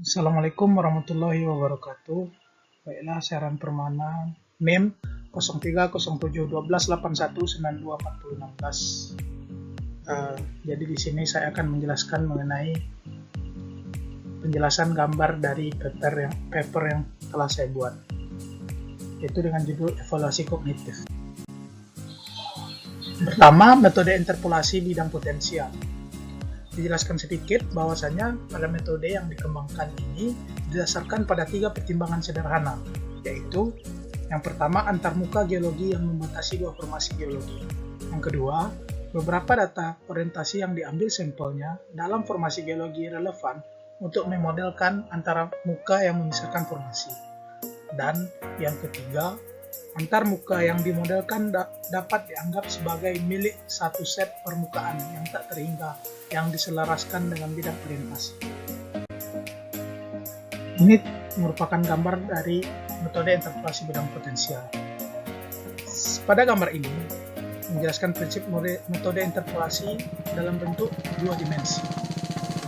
Assalamualaikum warahmatullahi wabarakatuh. Baiklah, Sharan Permana, NIM 03071281924016. Jadi di sini saya akan menjelaskan mengenai penjelasan gambar dari paper yang telah saya buat, yaitu dengan judul evaluasi kognitif. Pertama, metode interpolasi bidang potensial. Dijelaskan sedikit bahwasanya pada metode yang dikembangkan ini didasarkan pada 3 pertimbangan sederhana, yaitu yang pertama antarmuka geologi yang membatasi 2 formasi geologi. Yang kedua, beberapa data orientasi yang diambil sampelnya dalam formasi geologi relevan untuk memodelkan antara muka yang memisahkan formasi. Dan yang ketiga, antar muka yang dimodelkan dapat dianggap sebagai milik satu set permukaan yang tak terhingga yang diselaraskan dengan bidang orientasi. Ini merupakan gambar dari metode interpolasi bidang potensial. Pada gambar ini menjelaskan prinsip metode interpolasi dalam bentuk 2 dimensi.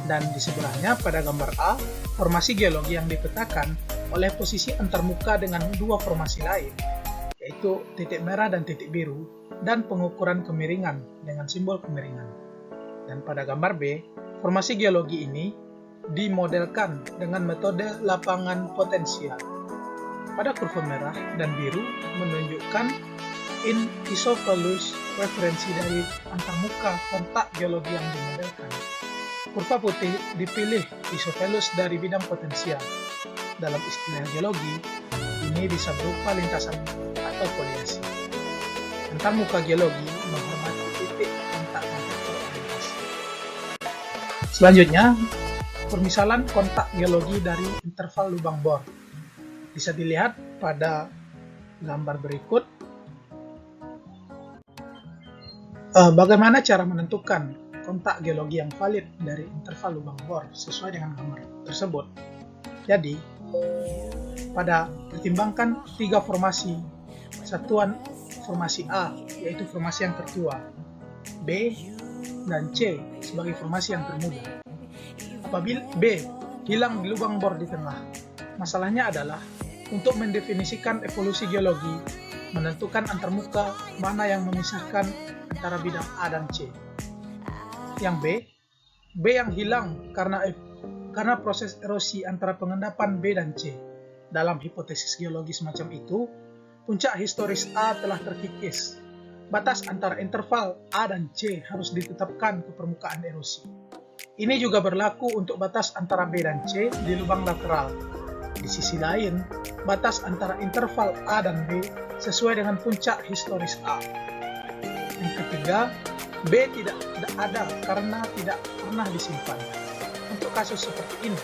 Dan di sebelahnya pada gambar A, formasi geologi yang dipetakan oleh posisi antarmuka dengan 2 formasi lain, yaitu titik merah dan titik biru, dan pengukuran kemiringan dengan simbol kemiringan. Dan pada gambar B, formasi geologi ini dimodelkan dengan metode lapangan potensial. Pada kurva merah dan biru menunjukkan isovelus referensi dari antarmuka kontak geologi yang dimodelkan. Kurva putih dipilih isovelus dari bidang potensial. Dalam istilah geologi, ini bisa berupa lintasan atau foliasi. Antarmuka geologi menghormati titik kontak orientasi. Selanjutnya, permisalan kontak geologi dari interval lubang bor. Bisa dilihat pada gambar berikut. Bagaimana cara menentukan kontak geologi yang valid dari interval lubang bor sesuai dengan gambar tersebut. Jadi, pada pertimbangkan 3 formasi satuan formasi A, yaitu formasi yang tertua, B, dan C sebagai formasi yang termuda. Apabila B hilang di lubang bor di tengah, masalahnya adalah untuk mendefinisikan evolusi geologi, menentukan antarmuka mana yang memisahkan antara bidang A dan C. Yang B yang hilang karena proses erosi antara pengendapan B dan C. Dalam hipotesis geologi semacam itu, puncak historis A telah terkikis. Batas antara interval A dan C harus ditetapkan ke permukaan erosi. Ini juga berlaku untuk batas antara B dan C di lubang lateral. Di sisi lain, batas antara interval A dan B sesuai dengan puncak historis A. Yang ketiga, B tidak ada karena tidak pernah disimpan. Untuk kasus seperti ini,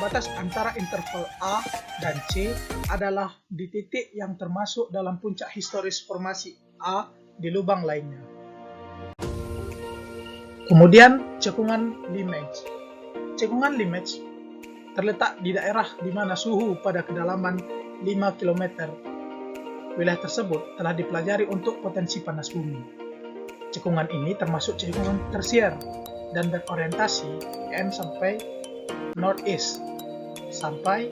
batas antara interval A dan C adalah di titik yang termasuk dalam puncak historis formasi A di lubang lainnya. Kemudian, cekungan Limage. Cekungan Limage terletak di daerah di mana suhu pada kedalaman 5 km. Wilayah tersebut telah dipelajari untuk potensi panas bumi. Cekungan ini termasuk cekungan tersier dan berorientasi N sampai northeast sampai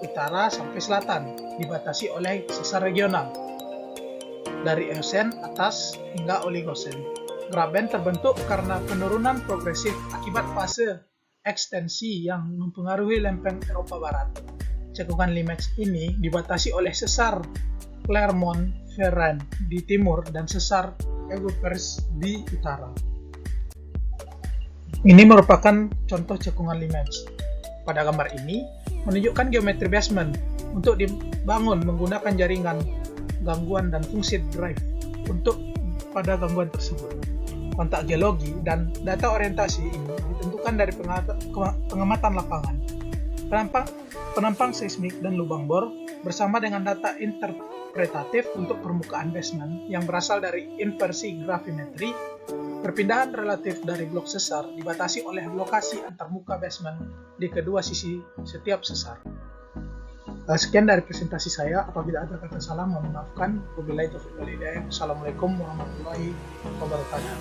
utara sampai selatan, dibatasi oleh sesar regional dari Eosen atas hingga Oligosen. Graben terbentuk karena penurunan progresif akibat fase ekstensi yang mempengaruhi lempeng Eropa Barat. Cekungan Limage ini dibatasi oleh sesar Clermont-Ferrand di timur dan sesar Eugupers di utara. Ini merupakan contoh cekungan Limage. Pada gambar ini menunjukkan geometri basement untuk dibangun menggunakan jaringan, gangguan, dan fungsi drive untuk pada gangguan tersebut. Kontak geologi dan data orientasi ini ditentukan dari pengamatan lapangan, penampang seismik dan lubang bor bersama dengan data interpretatif untuk permukaan basement yang berasal dari inversi gravimetri. Perpindahan relatif dari blok sesar dibatasi oleh lokasi antarmuka basement di kedua sisi setiap sesar. Sekian dari presentasi saya. Apabila ada kata salah, mohon maafkan. Wabillahi taufiq wal hidayah. Assalamualaikum warahmatullahi wabarakatuh.